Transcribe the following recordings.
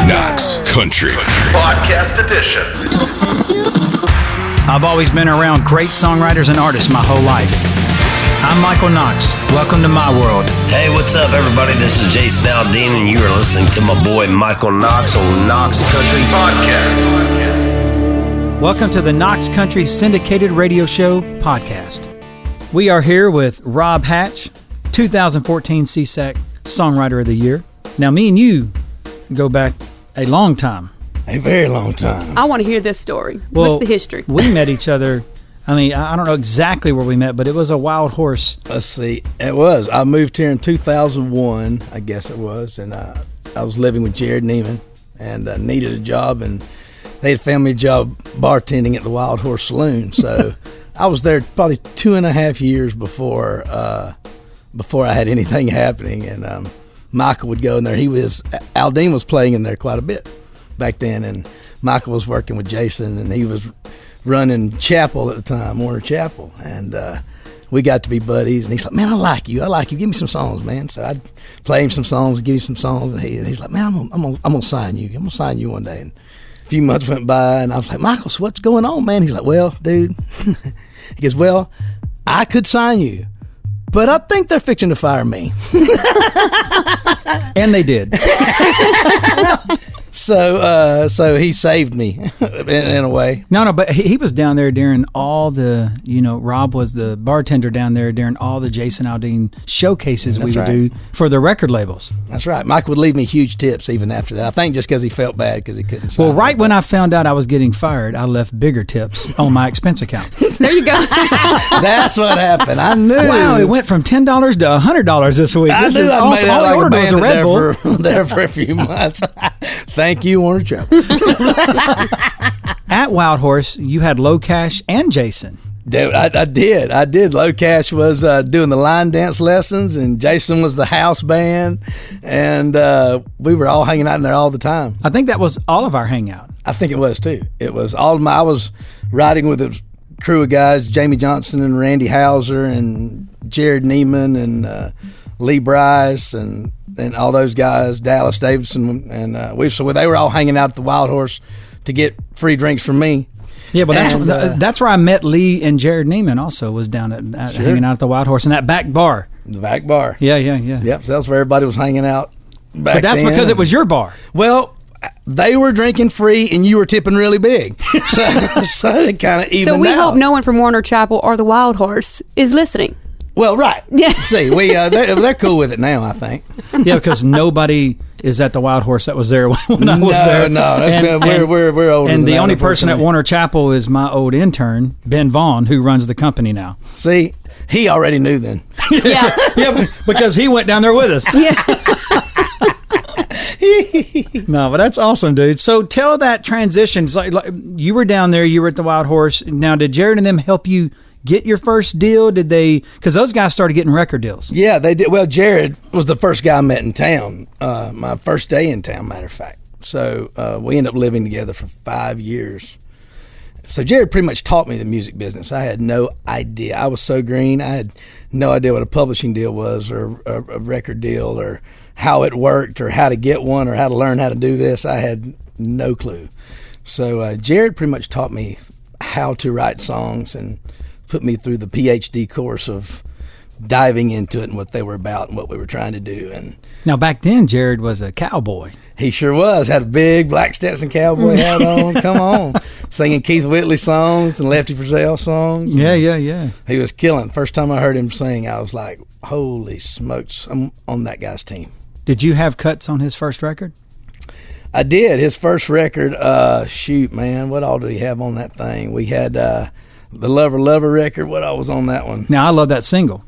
Knox Country Podcast Edition. I've always been around great songwriters and artists my whole life. I'm Michael Knox. Welcome to my world. Hey, what's up, everybody? This is Jason Aldean, and you are listening to my boy Michael Knox on Knox Country Podcast. Welcome to the Knox Country Syndicated Radio Show podcast. We are here with Rob Hatch, 2014 SESAC Songwriter of the Year. Now, me and you go back a long time. A very long time. I want to hear this story. Well, what's the history? We met each other. I mean, I don't know exactly where we met, but it was a Wildhorse. Let's see. It was. I moved here in 2001, I guess it was, and I was living with Jarrod Niemann and needed a job, and they had found me a job bartending at the Wildhorse Saloon. So I was there probably 2.5 years before I had anything happening, and Michael would go in there. Aldean was playing in there quite a bit back then, and Michael was working with Jason, and he was running Chapel at the time, Warner Chapel, and we got to be buddies. And he's like, "Man, I like you. Give me some songs, man." So I'd play him some songs, give him some songs, and he's like, "Man, I'm gonna sign you. I'm gonna sign you one day." And a few months went by, and I was like, "Michael, so what's going on, man?" He's like, "Well, dude," he goes, "Well, I could sign you, but I think they're fixing to fire me." And they did. So he saved me in a way. No, but he was down there during all the, Rob was the bartender down there during all the Jason Aldean showcases we would do for the record labels. That's right. Mike would leave me huge tips even after that. I think just because he felt bad because he couldn't sign. Well, right when I found out I was getting fired, I left bigger tips on my expense account. There you go. That's what happened. I knew. Wow, it went from $10 to $100 this week. This is awesome. All I ordered was a Red Bull. There for a few months. Thank you, Warner Chapel. At Wildhorse, you had Low Cash and Jason. Dude, I did. Low Cash was doing the line dance lessons, and Jason was the house band, and we were all hanging out in there all the time. I think that was all of our hangout. I think it was too. It was all of I was riding with a crew of guys, Jamie Johnson and Randy Hauser and Jarrod Niemann and Lee Brice and all those guys, Dallas Davidson, and they were all hanging out at the Wildhorse to get free drinks from me. Yeah, but that's where I met Lee and Jarrod Niemann. Also, was down at hanging out at the Wildhorse in that back bar. The back bar. Yeah. Yep. So that's where everybody was hanging out. But that's then. Because it was your bar. Well, they were drinking free, and you were tipping really big. So it kind of evened out. So we hope no one from Warner Chapel or the Wildhorse is listening. Well, right. Yeah. See, they're cool with it now, I think. Yeah, because nobody is at the Wildhorse that was there when I was there. No, we're older. And than the that, only person at Warner Chapel is my old intern, Ben Vaughn, who runs the company now. See, he already knew then. Yeah. Yeah, because he went down there with us. Yeah. No, but that's awesome, dude. So tell that transition. It's like you were down there, you were at the Wildhorse. Now, did Jarrod and them help you get your first deal? Did they? Because those guys started getting record deals. Yeah, they did. Well, Jarrod was the first guy I met in town. My first day in town, matter of fact. So we ended up living together for 5 years. So Jarrod pretty much taught me the music business. I had no idea. I was so green. I had no idea what a publishing deal was, or a record deal, or how it worked, or how to get one, or how to learn how to do this. I had no clue. So Jarrod pretty much taught me how to write songs and put me through the PhD course of diving into it and what they were about and what we were trying to do. And now, back then, Jarrod was a cowboy. He sure was. Had a big black Stetson cowboy hat on. Come on. Singing Keith Whitley songs and Lefty Frizzell songs. Yeah. He was killing. First time I heard him sing, I was like, holy smokes, I'm on that guy's team. Did you have cuts on his first record? I did. His first record, shoot, man, what all did he have on that thing? We had the Lover record. What all was on that one? Now, I love that single.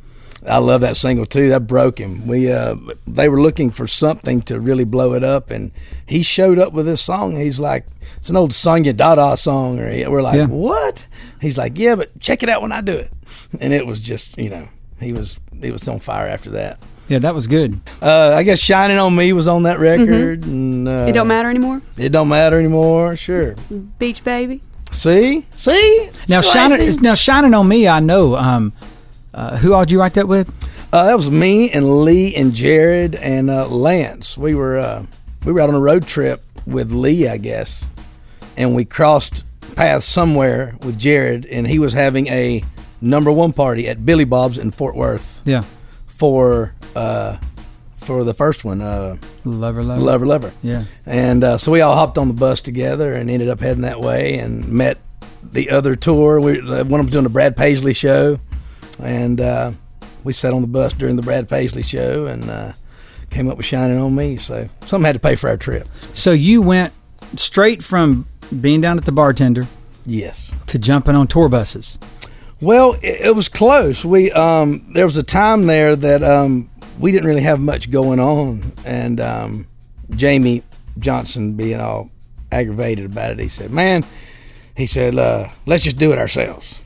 I love that single too. That broke him. They were looking for something to really blow it up, and he showed up with this song. He's like, it's an old Sonya Dada song. We're like, what? He's like, yeah, but check it out when I do it. And it was just, he was on fire after that. Yeah, that was good. I guess Shining on Me was on that record. Mm-hmm. And, It don't matter anymore? It don't matter anymore, sure. Beach Baby? See? Now, Shining on Me, I know. Who all did you write that with? That was me and Lee and Jarrod and Lance. We were we were out on a road trip with Lee, I guess, and we crossed paths somewhere with Jarrod, and he was having a number one party at Billy Bob's in Fort Worth. Yeah. For the first one, Lover. Yeah. And so we all hopped on the bus together and ended up heading that way and met the other tour. One of them was doing a Brad Paisley show, and we sat on the bus during the Brad Paisley show and came up with Shining on Me. So something had to pay for our trip. So you went straight from being down at the bartender, yes, to jumping on tour buses. Well, it was close. We there was a time there that we didn't really have much going on, and Jamie Johnson, being all aggravated about it, he said, let's just do it ourselves.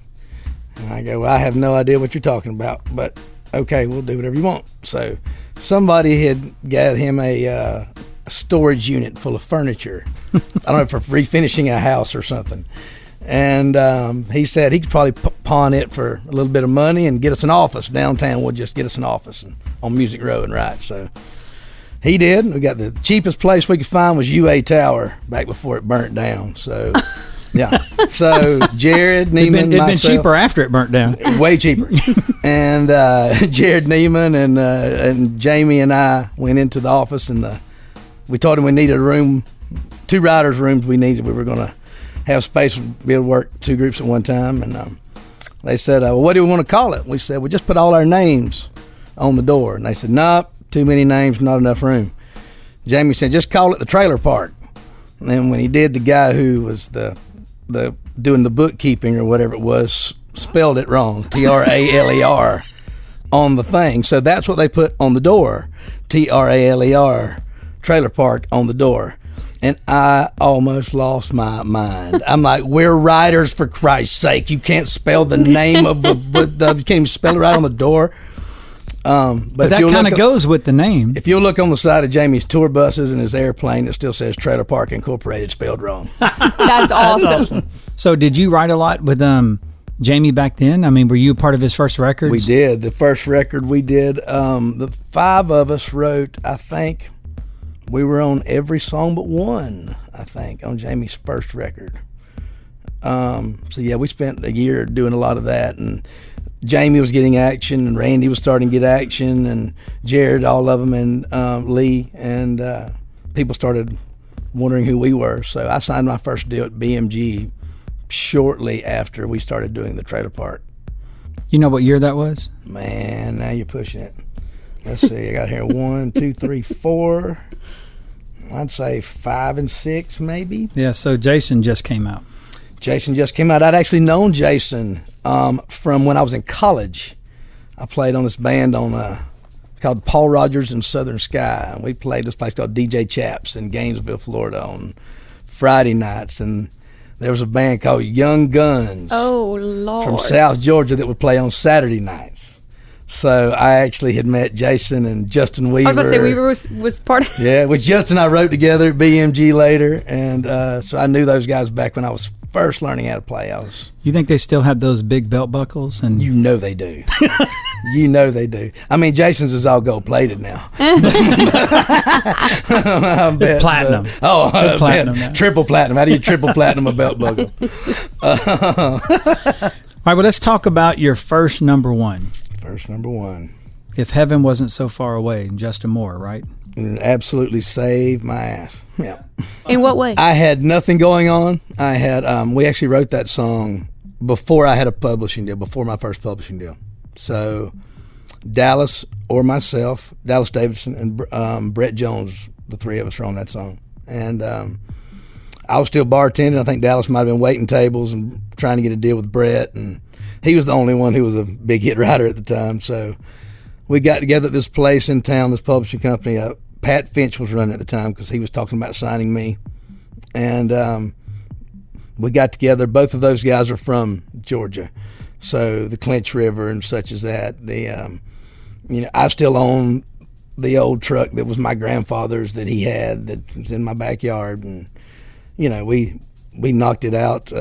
And I go, well, I have no idea what you're talking about, but okay, we'll do whatever you want. So somebody had got him a storage unit full of furniture. I don't know, for refinishing a house or something. And he said he could probably pawn it for a little bit of money and get us an office downtown. We'll just get us an office on Music Row and Wright. So he did. We got the cheapest place we could find was UA Tower back before it burnt down. So yeah. So Jarrod Niemann, it'd been cheaper after it burnt down. Way cheaper. And Jarrod Niemann and Jamie and I went into the office, and we told him we needed a room, 2 writers' rooms we needed. We were going to have space to be able to work 2 groups at one time. And they said, well, what do we want to call it? We said, well, just put all our names on the door. And they said, nope, too many names, not enough room. Jamie said, just call it the Trailer Park. And then when he did, the guy who was the doing the bookkeeping or whatever it was spelled it wrong, Traler, on the thing. So that's what they put on the door, Traler, Trailer Park, on the door. And I almost lost my mind. I'm like, we're writers, for Christ's sake. You can't spell the name of you can't even spell it right on the door. But that kind of goes with the name. If you look on the side of Jamie's tour buses and his airplane, it still says Trailer Park Incorporated spelled wrong. That's awesome. So did you write a lot with Jamie back then? I mean, were you part of his first records? We did. The first record we did, the 5 of us wrote, I think, we were on every song but one, I think, on Jamie's first record. So yeah, we spent a year doing a lot of that, and Jamie was getting action, and Randy was starting to get action, and Jarrod, all of them, and Lee, and people started wondering who we were. So I signed my first deal at BMG shortly after we started doing the Trailer Park. You know what year that was? Man, now you're pushing it. Let's see, I got here 1, 2, 3, 4. I'd say 5 and 6 maybe. Yeah, so Jason just came out. Jason just came out. I'd actually known Jason from when I was in college. I played on this band called Paul Rogers and Southern Sky. And we played this place called DJ Chaps in Gainesville, Florida on Friday nights. And there was a band called Young Guns from South Georgia that would play on Saturday nights. So I actually had met Jason and Justin Weaver. I was going to say Weaver was part of it. Yeah, with Justin I wrote together at BMG later. And so I knew those guys back when I was first learning how to play. You think they still have those big belt buckles? And you know they do. You know they do. I mean, Jason's is all gold plated now. I bet, platinum. Platinum now. Triple platinum. How do you triple platinum a belt buckle? All right, well, let's talk about your first number one. First number one. If Heaven Wasn't So Far Away, Justin Moore, right? Absolutely saved my ass. Yeah. In what way? I had nothing going on. I had we actually wrote that song before I had a publishing deal, before my first publishing deal. So Dallas or myself, Dallas Davidson and Brett Jones, the 3 of us were on that song. And I was still bartending. I think Dallas might have been waiting tables and trying to get a deal with Brett, and he was the only one who was a big hit writer at the time. So we got together at this place in town, this publishing company. Pat Finch was running at the time because he was talking about signing me. And we got together. Both of those guys are from Georgia. So the Clinch River and such as that. I still own the old truck that was my grandfather's that he had that was in my backyard. And, we knocked it out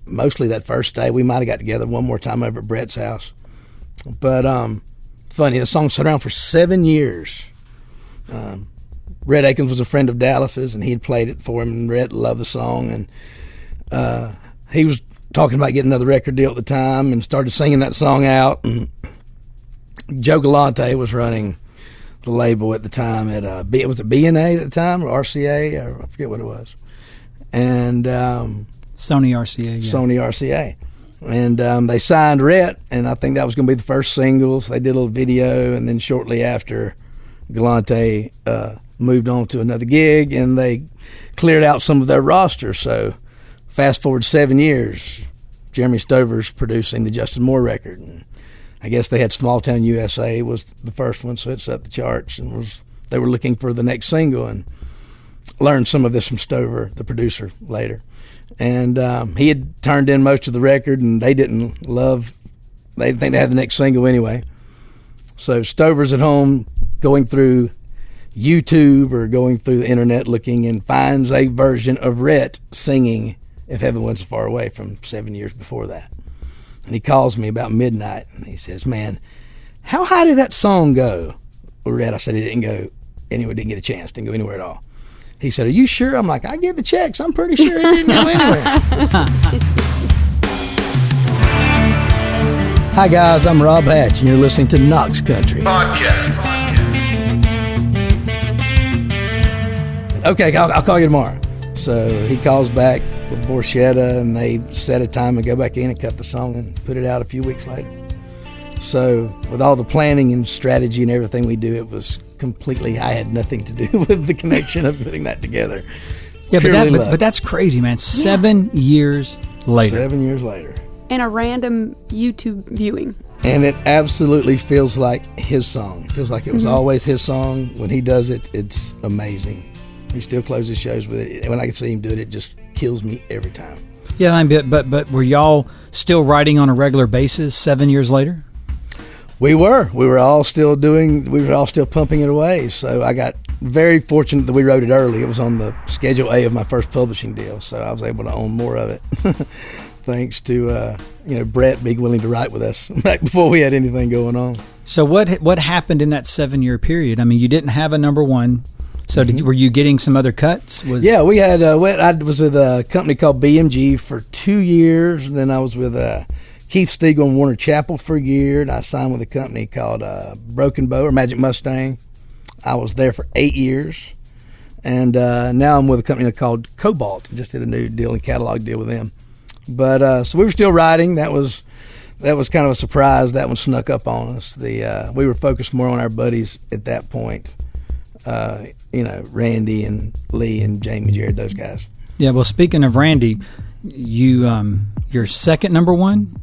mostly that first day. We might have got together one more time over at Brett's house. But funny, the song sat around for 7 years. Rhett Akins was a friend of Dallas's, and he had played it for him, and Rhett loved the song, and he was talking about getting another record deal at the time and started singing that song out. And Joe Galante was running the label at the time at was it BNA at the time, or RCA, or I forget what it was, and Sony RCA. Yeah. Sony RCA. And they signed Rhett, and I think that was going to be the first single. So they did a little video, and then shortly after, Galante moved on to another gig, and they cleared out some of their roster. So fast forward 7 years, Jeremy Stover's producing the Justin Moore record. And I guess they had Small Town USA was the first one, so it set the charts, and they were looking for the next single, and learned some of this from Stover, the producer, later. And he had turned in most of the record, and they didn't think they had the next single anyway. So Stover's at home going through YouTube or going through the internet looking, and finds a version of Rhett singing If Heaven Wasn't Far Away from 7 years before that. And he calls me about midnight, and he says, man, how high did that song go? Well, Rhett, I said it didn't go anywhere, didn't get a chance, didn't go anywhere at all. He said, are you sure? I'm like, I get the checks. I'm pretty sure it didn't go anywhere. Hi, guys. I'm Rob Hatch, and you're listening to Knox Country. Podcast. Okay, I'll call you tomorrow. So he calls back with Porchetta, and they set a time to go back in and cut the song and put it out a few weeks later. So with all the planning and strategy and everything we do, it was completely, I had nothing to do with the connection of putting that together. Yeah, but that's crazy, man. 7 years later. 7 years later. And a random YouTube viewing. And it absolutely feels like his song. It feels like it was always his song. When he does it, it's amazing. He still closes shows with it. When I can see him do it, it just kills me every time. Yeah, I mean, but were y'all still writing on a regular basis 7 years later? We were all still pumping it away. So I got very fortunate that we wrote it early. It was on the Schedule A of my first publishing deal, so I was able to own more of it, thanks to Brett being willing to write with us back before we had anything going on. So what happened in that 7 year period? I mean, you didn't have a number one. So were you getting some other cuts? Yeah, we had. I was with a company called BMG for 2 years, and then I was with Keith Stegall and Warner Chappell for a year, and I signed with a company called Broken Bow or Magic Mustang. I was there for 8 years, and now I'm with a company called Cobalt. Just did a new deal and catalog deal with them. But so we were still writing. That was kind of a surprise. That one snuck up on us. We were focused more on our buddies at that point. Randy and Lee and Jamie, Jarrod, those guys. Yeah. Well, speaking of Randy, your second number one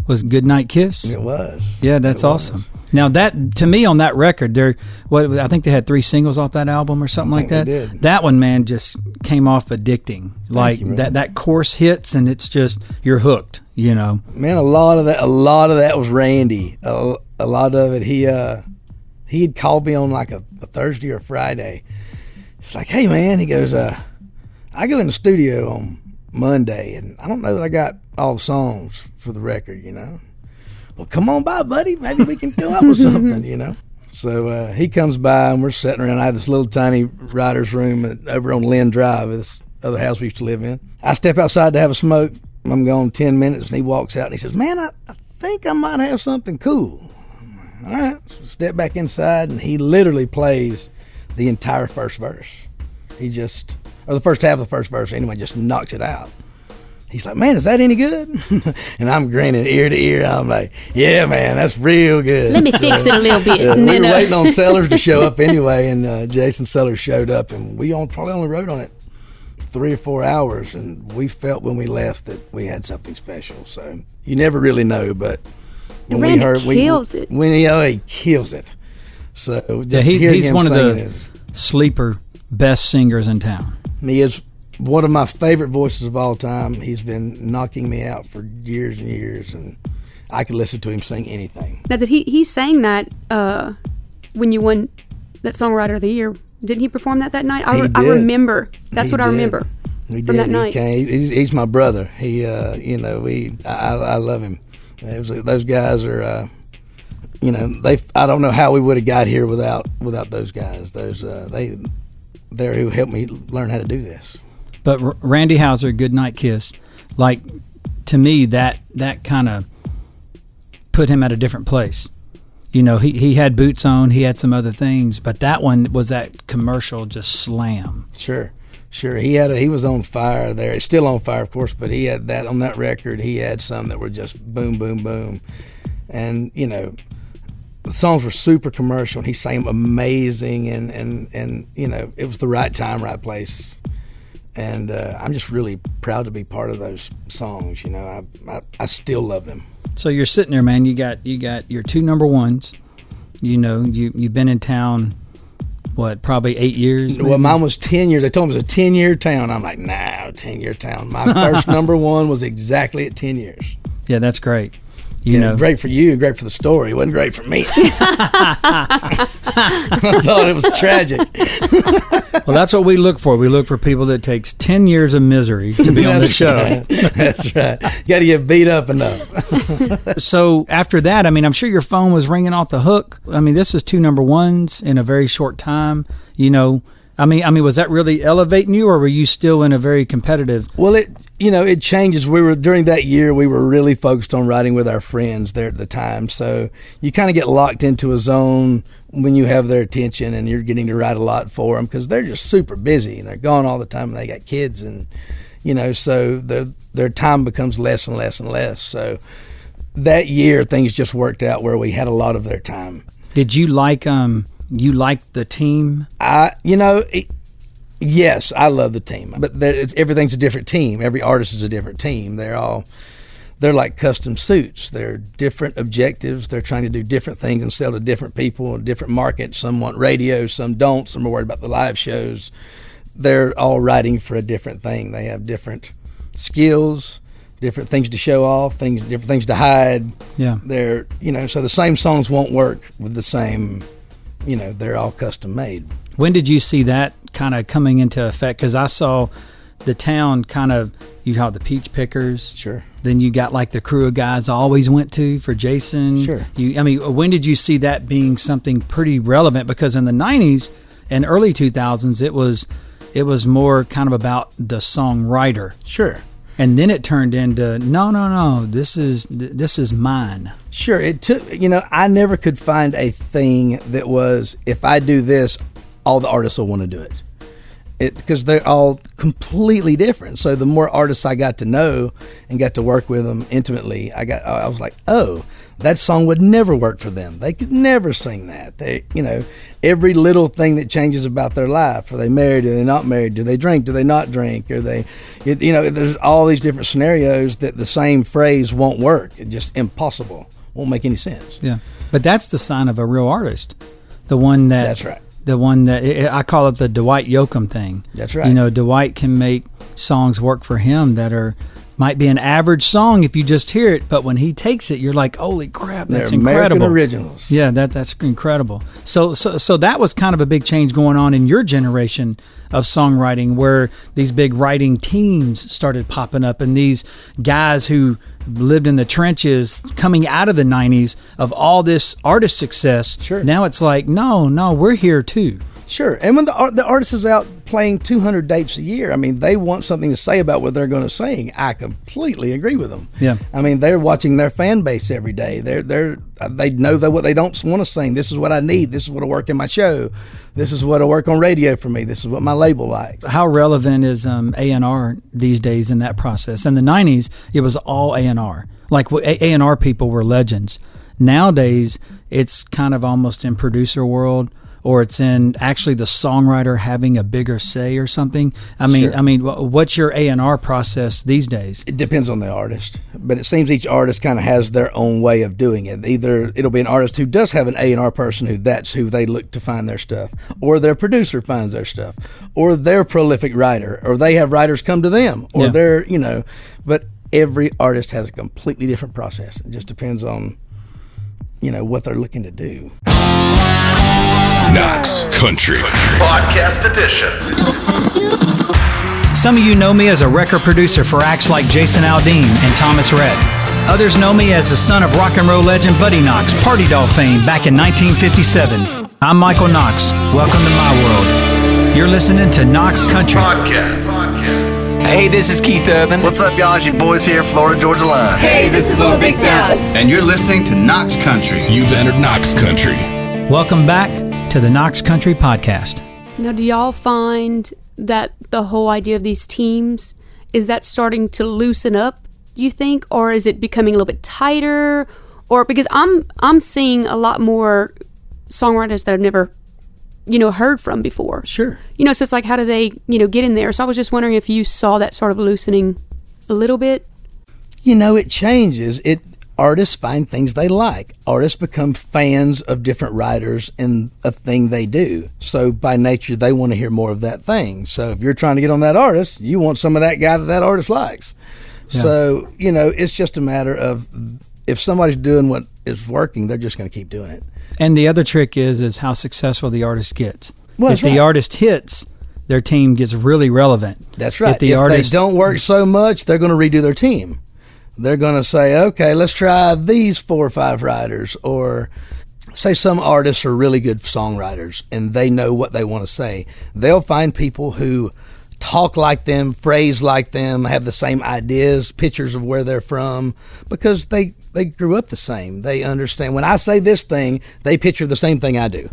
was Goodnight Kiss. It was. Yeah, that's awesome. Now that, to me, on that record, I think they had 3 singles off that album or something like that. They did. That one, man, just came off addicting. Like that chorus hits, and it's just, you're hooked. Man, a lot of that was Randy. A lot of it, he had called me on like a Thursday or Friday. It's like, hey man, he goes, I go in the studio on Monday, and I don't know that I got all the songs for the record, Well, come on by, buddy. Maybe we can come up with something, So he comes by, and we're sitting around. I had this little tiny writer's room over on Lynn Drive, this other house we used to live in. I step outside to have a smoke. I'm gone 10 minutes, and he walks out, and he says, man, I think I might have something cool. All right, so step back inside, and he literally plays the entire first verse. Or the first half of the first verse anyway, just knocks it out. He's like, man, is that any good? And I'm grinning ear to ear. I'm like, yeah, man, that's real good. Let me fix it a little bit. We were waiting on Sellers to show up anyway, and Jason Sellers showed up, and we probably only wrote on it 3 or 4 hours, and we felt when we left that we had something special. So you never really know, but when Randy kills it. He kills it. So just he's one of the sleeper best singers in town. He is one of my favorite voices of all time. He's been knocking me out for years and years, and I could listen to him sing anything. Now, did he sang that when you won that Songwriter of the Year? Didn't he perform that night? I remember. That's what I remember from that night. He's my brother. He, I love him. Those guys are, I don't know how we would have got here without those guys. there who helped me learn how to do this. But Randy Houser, Goodnight Kiss, like, to me, that kind of put him at a different place. You know, he had Boots on, he had some other things, but that one was that commercial just slam. Sure. He was on fire there. It's still on fire, of course, but he had that on that record. He had some that were just boom, boom, boom. And, you know, the songs were super commercial, and he sang amazing, and you know, it was the right time, right place. And I'm just really proud to be part of those songs. You know, I still love them. So you're sitting there, man. You got your 2 number ones. You know, you've been in town, what, probably 8 years? Maybe? Well, mine was 10 years. They told me it was a 10-year town. I'm like, nah, 10-year town. My first number one was exactly at 10 years. Yeah, that's great. You know, great for you, great for the story. It wasn't great for me. I thought it was tragic. Well, that's what we look for. We look for people that takes 10 years of misery to be on the show. Right. That's right. You got to get beat up enough. So after that, I mean, I'm sure your phone was ringing off the hook. I mean, this is 2 number ones in a very short time. You know, I mean, was that really elevating you, or were you still in a very competitive? Well, it changes. During that year, we were really focused on writing with our friends there at the time. So you kind of get locked into a zone when you have their attention, and you're getting to write a lot for them because they're just super busy and they're gone all the time, and they got kids, and you know, so their time becomes less and less and less. So that year, things just worked out where we had a lot of their time. Did you like you liked the team? Yes, I love the team, but everything's a different team. Every artist is a different team. They're like custom suits. They're different objectives. They're trying to do different things and sell to different people in different markets. Some want radio, some don't. Some are worried about the live shows. They're all writing for a different thing. They have different skills, different things to show off, different things to hide. Yeah. So the same songs won't work with the same. They're all custom made. When did you see that kind of coming into effect? Because I saw the town kind of, you have the Peach Pickers. Sure. Then you got like the crew of guys I always went to for Jason. Sure. When did you see that being something pretty relevant? Because in the 90s and early 2000s, it was more kind of about the songwriter. Sure. And then it turned into, no, this is mine. Sure. It took, I never could find a thing that was, if I do this, all the artists will want to do it. Because they're all completely different. So the more artists I got to know and got to work with them intimately, I was like, oh, that song would never work for them. They could never sing that. They, every little thing that changes about their life. Are they married? Are they not married? Do they drink? Do they not drink? Are they, there's all these different scenarios that the same phrase won't work. It's just impossible. Won't make any sense. Yeah. But that's the sign of a real artist. The one that. That's right. The one that I call it the Dwight Yoakam thing. That's right. Dwight can make songs work for him that might be an average song if you just hear it, but when he takes it, you're like, holy crap, that's They're incredible. American originals. Yeah, that's incredible. So that was kind of a big change going on in your generation of songwriting, where these big writing teams started popping up, and these guys who lived in the trenches coming out of the 90s of all this artist success. Sure. Now it's like, no, we're here too. Sure. And when the artist is out playing 200 dates a year, they want something to say about what they're going to sing. I completely agree with them. Yeah. They're watching their fan base every day. They know that what they don't want to sing. This is what I need. This is what will work in my show. This is what will work on radio for me. This is what my label likes. How relevant is A&R these days in that process? In the 90s, it was all A&R. Like A&R people were legends. Nowadays, it's kind of almost in producer world, or it's in actually the songwriter having a bigger say or something. Sure. What's your A&R process these days? It depends on the artist, but it seems each artist kind of has their own way of doing it. Either it'll be an artist who does have an A&R person that's who they look to find their stuff, or their producer finds their stuff, or their prolific writer, or they have writers come to them, or but every artist has a completely different process. It just depends on, what they're looking to do. Knox Country Podcast Edition. Some of you know me as a record producer for acts like Jason Aldean and Thomas Rhett. Others know me as the son of rock and roll legend Buddy Knox, Party Doll fame back in 1957. I'm Michael Knox. Welcome to my world. You're listening to Knox Country Podcast. Hey, this is Keith Urban. What's up, y'all? It's your boys here, Florida Georgia Line. Hey, this is Little Big Town. And you're listening to Knox Country. You've entered Knox Country. Welcome back to the Knox Country Podcast. Now, do y'all find that the whole idea of these teams, is that starting to loosen up, you think? Or is it becoming a little bit tighter? Or because I'm seeing a lot more songwriters that I've never heard from before. Sure. So it's like, how do they, get in there? So I was just wondering if you saw that sort of loosening a little bit. It changes. Artists find things they like. Artists become fans of different writers and a thing they do. So by nature, they want to hear more of that thing. So if you're trying to get on that artist, you want some of that guy that artist likes. Yeah. So, it's just a matter of if somebody's doing what is working, they're just going to keep doing it. And the other trick is how successful the artist gets. Well, if the artist hits, their team gets really relevant. That's right. If they don't work so much, they're going to redo their team. They're going to say, okay, let's try these 4 or 5 writers. Or say some artists are really good songwriters and they know what they want to say. They'll find people who talk like them, phrase like them, have the same ideas, pictures of where they're from, because they grew up the same. They understand. When I say this thing, they picture the same thing I do.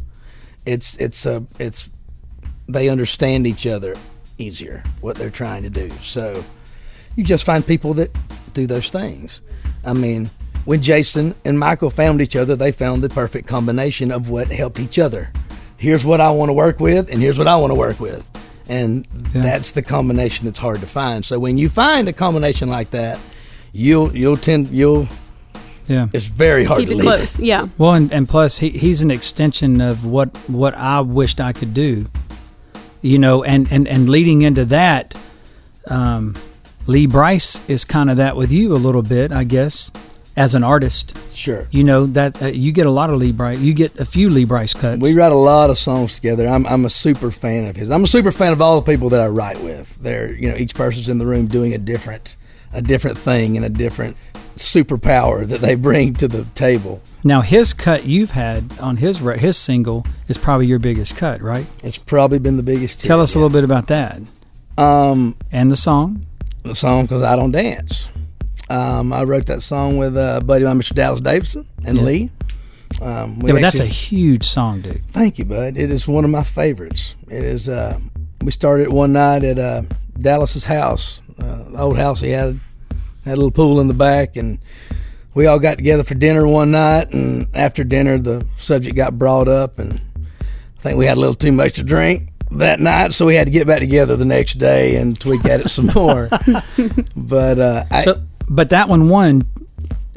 They understand each other easier, what they're trying to do. So you just find people that do those things. I mean, when Jason and Michael found each other, they found the perfect combination of what helped each other. Here's what I want to work with, and here's what I want to work with. And that's the combination that's hard to find. So when you find a combination like that, it's very hard keep to it leave. Close. Yeah. Well, and plus he's an extension of what I wished I could do, and leading into that, Lee Brice is kind of that with you a little bit, I guess, as an artist. Sure. That you get a lot of Lee Brice. You get a few Lee Brice cuts. We write a lot of songs together. I'm a super fan of his. I'm a super fan of all the people that I write with. They're, each person's in the room doing a different thing and a different superpower that they bring to the table. Now, his cut you've had on his single is probably your biggest cut, right? It's probably been the biggest hit. Tell us a little bit about that. And the song? The song, Because I Don't Dance. I wrote that song with a buddy of mine, Mr. Dallas Davidson, and Lee. But that's a huge song, dude. Thank you, bud. It is one of my favorites. It is. We started one night at Dallas's house, the old house he had a little pool in the back, and we all got together for dinner one night, and after dinner the subject got brought up, and I think we had a little too much to drink that night, so we had to get back together the next day and tweak at it some more. But that one won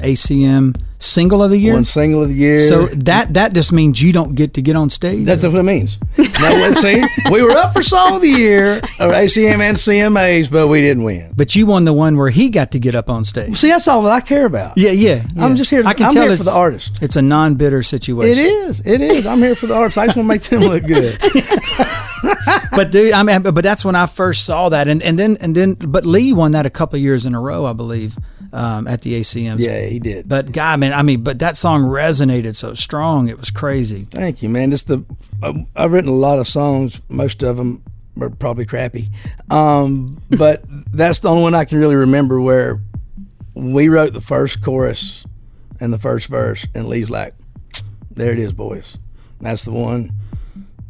ACM Single of the Year? One Single of the Year. So that just means you don't get to get on stage? That's what it means. No, see, we were up for Song of the Year, or ACM and CMAs, but we didn't win. But you won the one where he got to get up on stage. See, that's all that I care about. Yeah. I'm just here. I'm here for the artist. It's a non-bitter situation. It is. I'm here for the artist. I just want to make them look good. But dude, but that's when I first saw that, and then, but Lee won that a couple of years in a row, I believe, at the ACMs. Yeah, he did. But God, man, but that song resonated so strong, it was crazy. Thank you, man. I've written a lot of songs. Most of them are probably crappy, but that's the only one I can really remember where we wrote the first chorus and the first verse, and Lee's like, "There it is, boys. That's the one.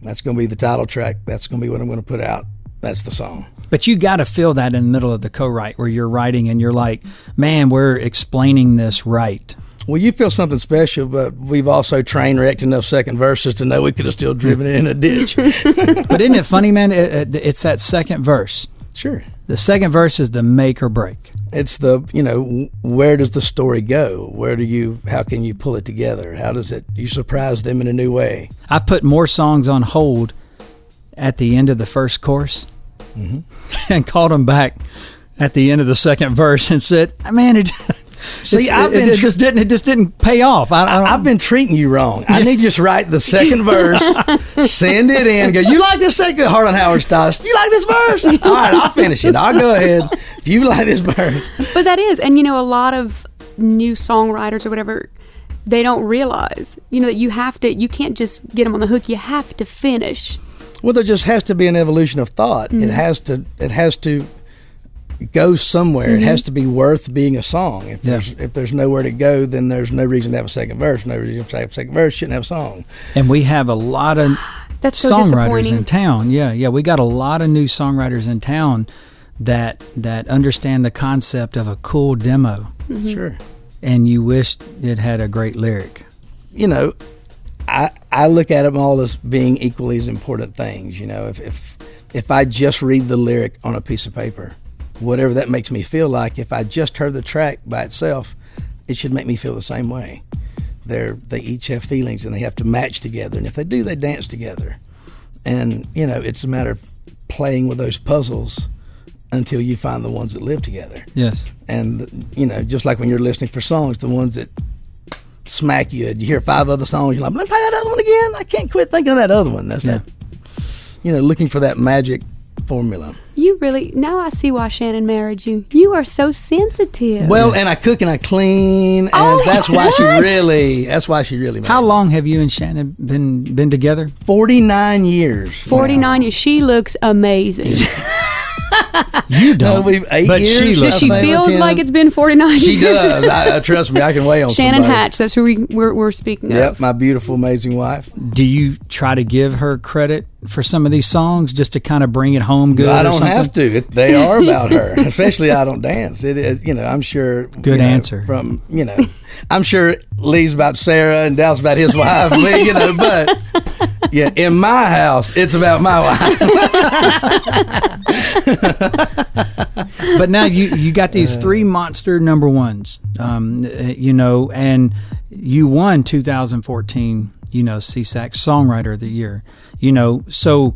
That's going to be the title track. That's going to be what I'm going to put out. That's the song." But you got to feel that in the middle of the co-write where you're writing and you're like, man, we're explaining this right. Well, you feel something special, but we've also train wrecked enough second verses to know we could have still driven it in a ditch. But isn't it funny, man? It's that second verse. Sure. The second verse is the make or break. It's the, where does the story go? How can you pull it together? How does you surprise them in a new way? I put more songs on hold at the end of the first chorus and called them back at the end of the second verse and said, man, it just didn't pay off. I've been treating you wrong. I need you to write the second verse, send it in, go, you like this second? Hard on Howard Styles. You like this verse? All right, I'll finish it. I'll go ahead. If you like this verse. But that is, and a lot of new songwriters or whatever, they don't realize, that you can't just get them on the hook. You have to finish. Well, there just has to be an evolution of thought. It has to go somewhere. It has to be worth being a song. If there's nowhere to go, then there's no reason to have a second verse. No reason to have a second verse. Shouldn't have a song. And we have a lot of That's so songwriters in town. Yeah, we got a lot of new songwriters in town that understand the concept of a cool demo. Sure. And you wish it had a great lyric. You know, I look at them all as being equally as important things. You know, if I just read the lyric on a piece of paper, whatever that makes me feel like, if I just heard the track by itself, it should make me feel the same way. They each have feelings and they have to match together, and if they do, they dance together. And you know, it's a matter of playing with those puzzles until you find the ones that live together. Yes. And you know, just like when you're listening for songs, the ones that smack you, you hear 5 other songs, you're like, let me play that other one again. I can't quit thinking of that other one. That's that, you know, looking for that magic formula. You really, now I see why Shannon married you. You are so sensitive. Well, and I cook and I clean, and that's why she really married How me. long have you and Shannon been together? 49 years. 49 years. She looks amazing. You don't. No, we've 8 but years. she Does looks she amazing. feels like it's been 49 years? She does. Trust me, I can weigh on Shannon somebody. Hatch, that's who we're speaking Yep, of. my beautiful, amazing wife. Do you try to give her credit for some of these songs just to kind of bring it home good? I or don't something? have to. They are about her, especially I Don't Dance. It is, you know, I'm sure. Good answer. From, you know, I'm sure Lee's about Sarah and Dal's about his wife, you know, but yeah, in my house, it's about my wife. But now you got these 3 monster number ones, you know, and you won 2014, you know, SESAC Songwriter of the Year, you know. So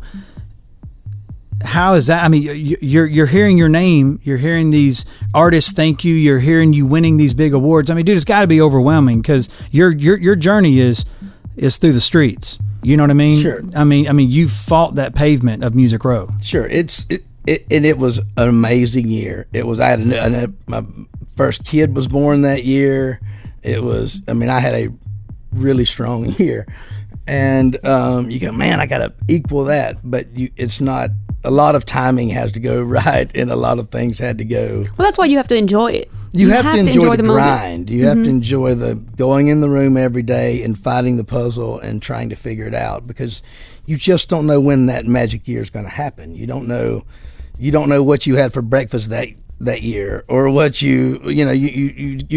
how is that? I mean, you're hearing your name, you're hearing these artists thank you, you're hearing you winning these big awards. I mean, dude, it's got to be overwhelming because your journey is through the streets. You know what I mean? Sure. I mean, you fought that pavement of Music Row. Sure. It was an amazing year. It was. My first kid was born that year. It was. I mean, I had a really strong year, and you go, man, I got to equal that. But it's not. A lot of timing has to go right, and a lot of things had to go. Well, that's why you have to enjoy it. You have to enjoy the moment. grind. You have to enjoy the going in the room every day and fighting the puzzle and trying to figure it out, because you just don't know when that magic year is going to happen. You don't know what you had for breakfast that year, or what you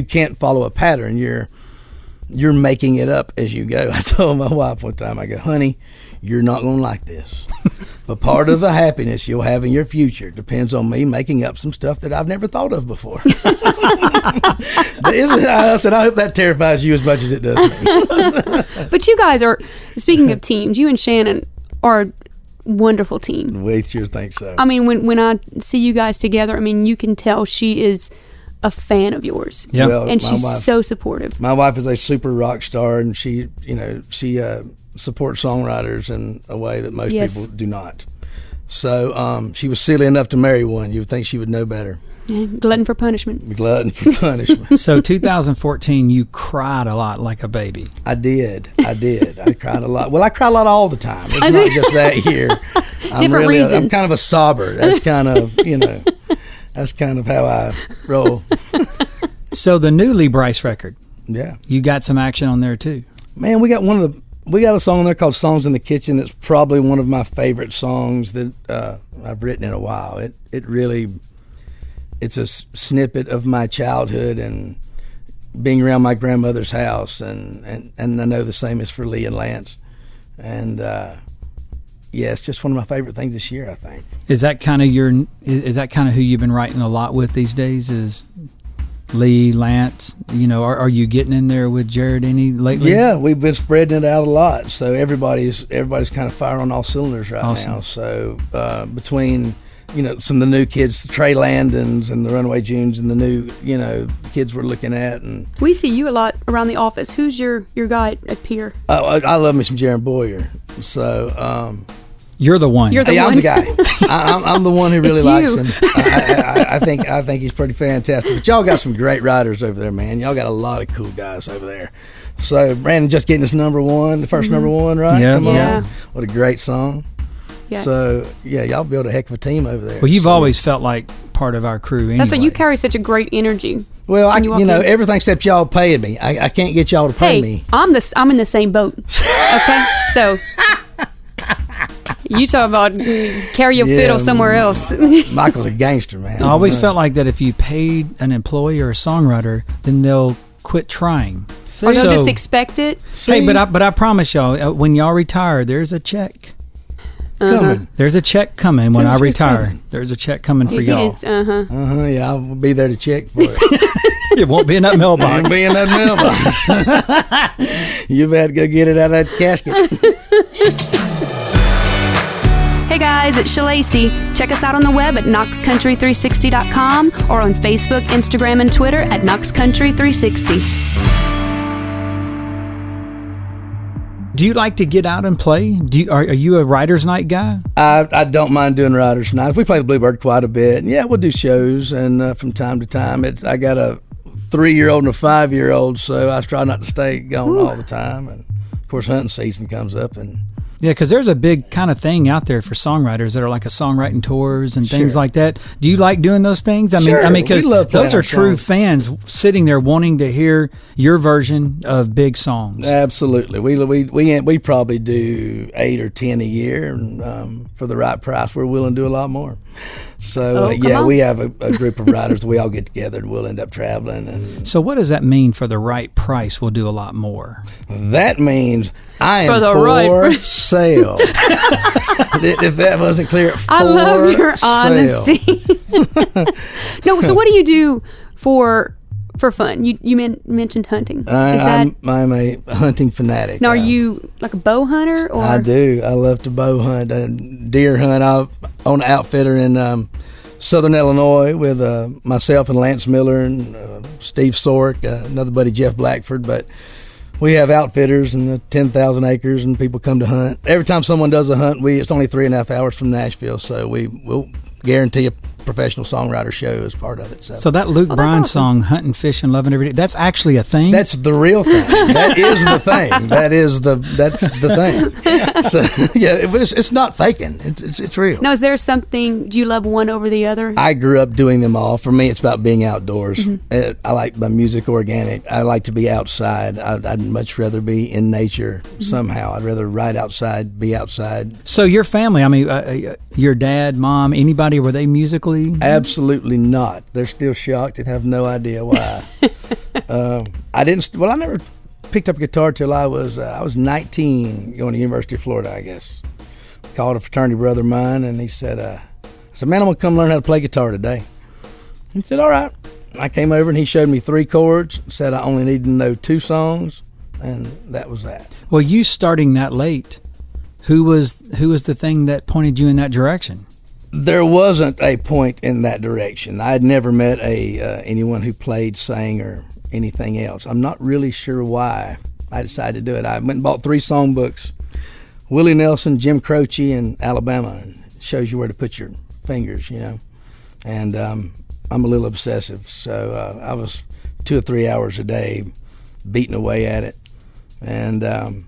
can't follow a pattern. You're making it up as you go. I told my wife one time, I go, honey, you're not going to like this. But part of the happiness you'll have in your future depends on me making up some stuff that I've never thought of before. I said, I hope that terrifies you as much as it does me. But you guys are, speaking of teams, you and Shannon are a wonderful team. We sure think so. I mean, when I see you guys together, I mean, you can tell she is a fan of yours. Yeah. Well, And my she's wife- so supportive. My wife is a super rock star, and she supports songwriters in a way that most Yes. people do not. So she was silly enough to marry one. You would think she would know better. Glutton for punishment. Glutton for punishment. So 2014, you cried a lot like a baby. I did. I cried a lot. Well, I cry a lot all the time. It's not just that year. Different reasons. I'm kind of a sobber. That's kind of, that's kind of how I roll. So the new Lee Brice record, Yeah. you got some action on there too. Man, we got a song on there called Songs in the Kitchen that's probably one of my favorite songs that I've written in a while. It's a snippet of my childhood and being around my grandmother's house, and I know the same is for Lee and Lance. And it's just one of my favorite things this year, I think. Is that kind of who you've been writing a lot with these days? Is Lee, Lance? You know, are you getting in there with Jarrod any lately? Yeah, we've been spreading it out a lot. So everybody's kind of firing on all cylinders right Awesome. now. So between some of the new kids, the Trea Landons and the Runaway Junes, and the new kids we're looking at, and We see you a lot around the office. Who's your guy at Pier? I love me some Jaron Boyer. So You're the one. You're the I'm one. the guy. I'm the one who really It's likes you. him. I think he's pretty fantastic. But y'all got some great writers over there, man. Y'all got a lot of cool guys over there. So Brandon just getting his number one, the first number one, right? Yeah, Come on. yeah. What a great song. Yeah. So, yeah, y'all built a heck of a team over there. Well, you've always felt like part of our crew anyway. That's why you carry such a great energy. Well, in. everything except y'all paying me. I can't get y'all to pay me. I'm in the same boat. Okay, so you talk about carry your fiddle somewhere else. Michael's a gangster, man. I always felt like that if you paid an employee or a songwriter, then they'll quit trying. Or they'll just expect it. Hey, but I promise y'all, when y'all retire, there's a check. Coming. There's a check coming when I retire. There's a check coming for y'all. Yeah, I'll be there to check for it. It won't be in that mailbox. It won't be in that mailbox. You better go get it out of that casket. Hey guys, it's Shalacy. Check us out on the web at knoxcountry360.com or on Facebook, Instagram, and Twitter at knoxcountry360. Do you like to get out and play? Are you a writer's night guy? I don't mind doing writer's nights. We play the Bluebird quite a bit. Yeah, we'll do shows, and from time to time. I got a 3-year-old and a 5-year-old, so I try not to stay gone all the time. And of course, hunting season comes up, and yeah, because there's a big kind of thing out there for songwriters that are like a songwriting tours and things like that. Do you like doing those things? I mean, because those are true fans sitting there wanting to hear your version of big songs. Absolutely, we probably do 8 or 10 a year, and for the right price, we're willing to do a lot more. So we have a group of writers. We all get together and we'll end up traveling. And so, what does that mean? For the right price, we'll do a lot more. That means I am for sale. If that wasn't clear, I love your honesty. No, so what do you do for fun? You mentioned hunting. I'm a hunting fanatic. Now, are you like a bow hunter? Or? I do. I love to bow hunt and deer hunt. I own an outfitter in Southern Illinois with myself and Lance Miller and Steve Sork, another buddy Jeff Blackford. But we have outfitters and 10,000 acres, and people come to hunt. Every time someone does a hunt, it's only 3.5 hours from Nashville, so we'll guarantee a professional songwriter show as part of it. So that Luke Bryan song, Hunting, Fishing, Loving Every Day, that's actually a thing? That's the real thing. That is the thing. That's the thing. So, yeah, it's not faking. It's real. Now, is there something, do you love one over the other? I grew up doing them all. For me, it's about being outdoors. I like my music organic. I like to be outside. I'd much rather be in nature somehow. I'd rather ride outside, be outside. So your family, I mean, your dad, mom, anybody, were they musically? Absolutely not. They're still shocked and have no idea why. I never picked up a guitar till I was 19, going to University of Florida, I guess. Called a fraternity brother of mine, and he said, man, I'm going to come learn how to play guitar today. He said, all right. I came over, and he showed me 3 chords, said I only needed to know 2 songs, and that was that. Well, you starting that late, who was the thing that pointed you in that direction? There wasn't a point in that direction. I had never met anyone who played, sang, or anything else. I'm not really sure why I decided to do it. I went and bought 3 songbooks, Willie Nelson, Jim Croce, and Alabama. And it shows you where to put your fingers, you know. And I'm a little obsessive, so I was 2 or 3 hours a day beating away at it. And I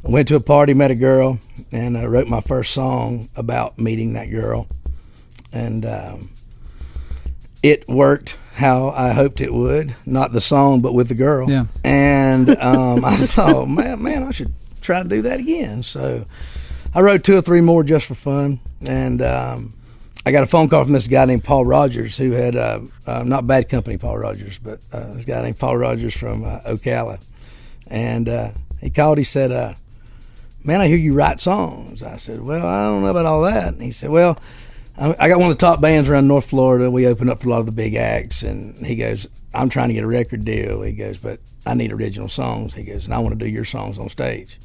went to a party, met a girl, and I wrote my first song about meeting that girl. And it worked how I hoped it would. Not the song, but with the girl. Yeah. And I thought, man, I should try to do that again. So I wrote 2 or 3 more just for fun. And I got a phone call from this guy named Paul Rogers, who had, not Bad Company Paul Rogers, but this guy named Paul Rogers from Ocala. And he called, he said, man, I hear you write songs. I said, well, I don't know about all that. And he said, well, I got one of the top bands around North Florida. We open up for a lot of the big acts. And he goes, I'm trying to get a record deal. He goes, but I need original songs. He goes, and I want to do your songs on stage.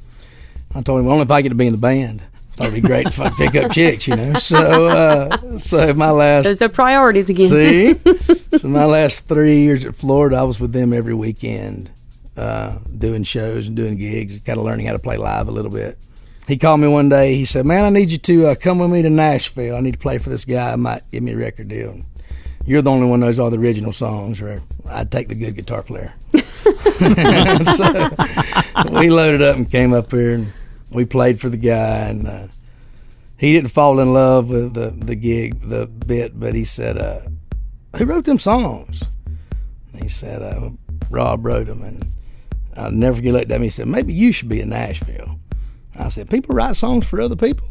I told him, well, only if I get to be in the band. I thought it'd be great if I could pick up chicks, you know. So my last... Those are priorities again. See? So my last 3 years at Florida, I was with them every weekend, doing shows and doing gigs, kind of learning how to play live a little bit. He called me one day. He said, man, I need you to come with me to Nashville. I need to play for this guy. I might give me a record deal. You're the only one who knows all the original songs, or I'd take the good guitar player. So we loaded up and came up here, and we played for the guy. And he didn't fall in love with the gig, the bit, but he said, who wrote them songs? And he said, Rob wrote them, and I'll never forget looked at me. He said, maybe you should be in Nashville. I said, people write songs for other people?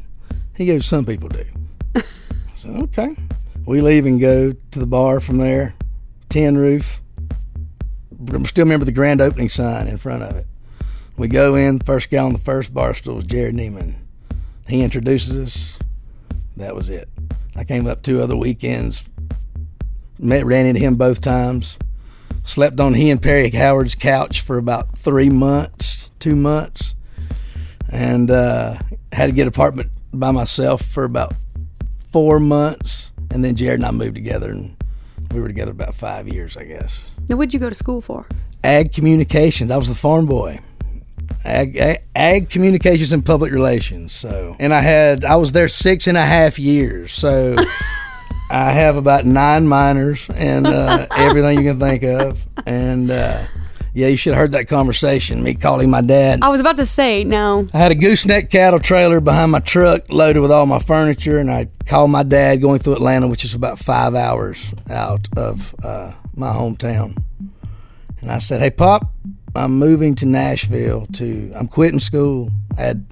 He goes, some people do. I said, okay. We leave and go to the bar from there, tin roof. I still remember the grand opening sign in front of it. We go in, first guy on the first bar stool was Jarrod Niemann. He introduces us. That was it. I came up 2 other weekends, ran into him both times, slept on he and Perry Howard's couch for about 2 months, and had to get an apartment by myself for about 4 months, and then Jarrod and I moved together, and we were together about 5 years, I guess. Now, what'd you go to school for? Ag communications. I was the farm boy. Ag communications and public relations. So, and I was there 6.5 years. So I have about 9 minors and everything you can think of. And yeah, you should have heard that conversation. Me calling my dad. I was about to say no. I had a gooseneck cattle trailer behind my truck loaded with all my furniture, and I called my dad going through Atlanta, which is about 5 hours out of my hometown. And I said, hey, Pop, I'm moving to Nashville I'm quitting school. I had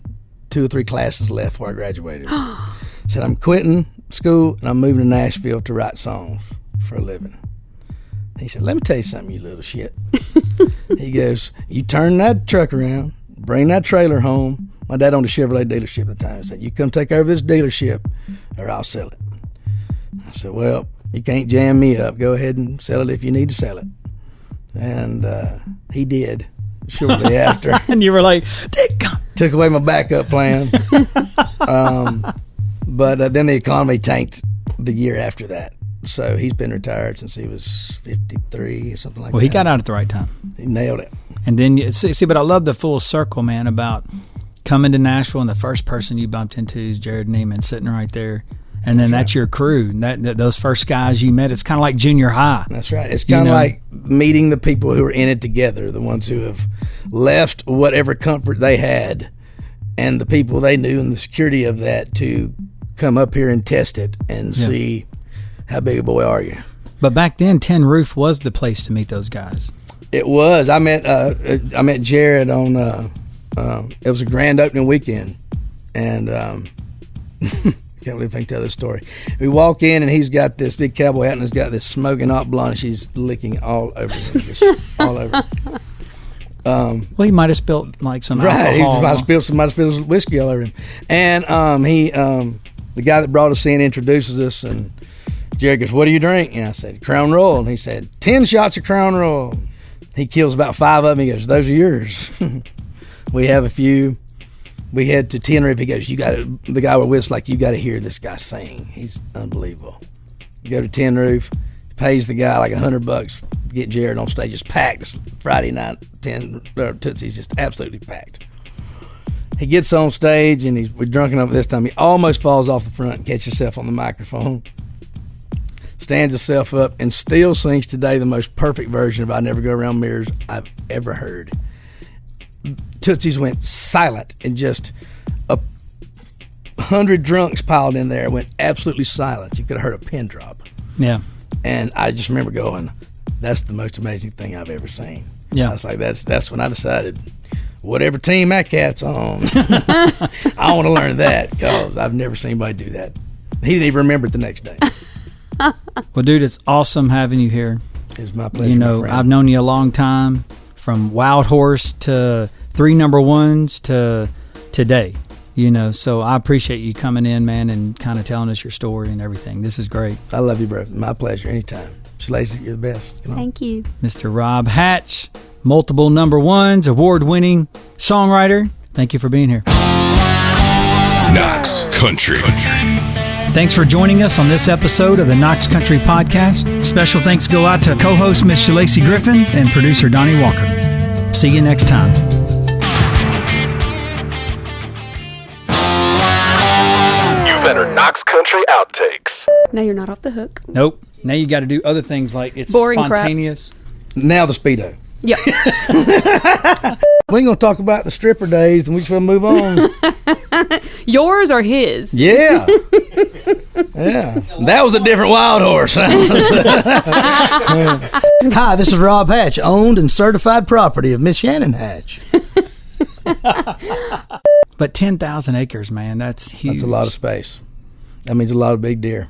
2 or 3 classes left before I graduated. I said, I'm quitting school and I'm moving to Nashville to write songs for a living. He said, let me tell you something, you little shit. He goes, you turn that truck around, bring that trailer home. My dad owned a Chevrolet dealership at the time. He said, you come take over this dealership or I'll sell it. I said, well, you can't jam me up. Go ahead and sell it if you need to sell it. And he did shortly after. And you were like, Dick, come. Took away my backup plan. But then the economy tanked the year after that. So he's been retired since he was 53 or something like that. Well, he got out at the right time. He nailed it. And then, see, but I love the full circle, man, about coming to Nashville and the first person you bumped into is Jarrod Niemann sitting right there. And then that's your crew. Those first guys you met, it's kind of like junior high. That's right. It's kind of like meeting the people who are in it together, the ones who have left whatever comfort they had and the people they knew and the security of that to come up here and test it and see how big a boy are you. But back then, Tin Roof was the place to meet those guys. It was. I met Jarrod on, it was a grand opening weekend, and can't believe I can tell this story. We walk in, and he's got this big cowboy hat, and he's got this smoking hot blonde, and she's licking all over him, just all over. Well, he might have spilled like some right, alcohol. He might have spilled some whiskey all over him. And the guy that brought us in introduces us, and Jarrod goes, what do you drink? And I said, Crown Royal. And he said, 10 shots of Crown Royal. He kills about 5 of them. He goes, those are yours. We have a few. We head to Tin Roof. He goes, the guy we're with is like, you got to hear this guy sing. He's unbelievable. You go to Tin Roof, pays the guy like $100 to get Jarrod on stage. It's packed. It's Friday night, Tootsie's just absolutely packed. He gets on stage, and we're drunk enough this time. He almost falls off the front and catches himself on the microphone. Stands himself up and still sings today the most perfect version of I Never Go Around Mirrors I've ever heard. Tootsie's went silent, and just 100 drunks piled in there went absolutely silent. You could have heard a pin drop. Yeah. And I just remember going, that's the most amazing thing I've ever seen. Yeah. I was like, that's when I decided, whatever team that cat's on, I want to learn that, because I've never seen anybody do that. He didn't even remember it the next day. Well, dude, it's awesome having you here. It's my pleasure. You know, I've known you a long time, from Wildhorse to 3 number 1s to today. You know, so I appreciate you coming in, man, and kind of telling us your story and everything. This is great. I love you, bro. My pleasure. Anytime. Shalacy, you're the best. Thank you. Mr. Rob Hatch, multiple number 1s, award-winning songwriter. Thank you for being here. Knox Country. Thanks for joining us on this episode of the Knox Country Podcast. Special thanks go out to co-host Miss Shalacy Griffin and producer Donnie Walker. See you next time. You've entered Knox Country Outtakes. Now you're not off the hook. Nope. Now you got to do other things like it's Boring crap. spontaneous. Now the Speedo. Yep. We ain't gonna talk about the stripper days, and we just gonna move on. Yours or his? Yeah. Yeah. That was a different wild horse. Hi, this is Rob Hatch, owned and certified property of Miss Shannon Hatch. But 10,000 acres, man, that's huge. That's a lot of space. That means a lot of big deer.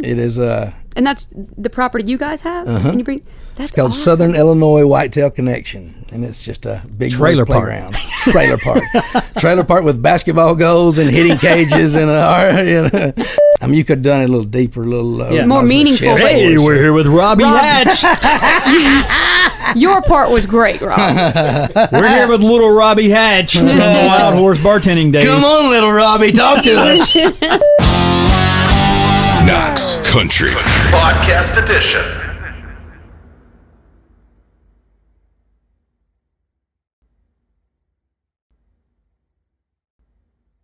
It is And that's the property you guys have? And you bring, that's it's called awesome. Southern Illinois Whitetail Connection, and it's just a big Trailer boys park. playground. Trailer park. Trailer park with basketball goals and hitting cages and I mean, you could have done it a little deeper, a little More meaningful. Hey, we're here with Robbie Hatch. Your part was great, Rob. We're here with little Robbie Hatch from the Wild Horse bartending days. Come on, little Robbie, talk to us. Knox Country Podcast Edition.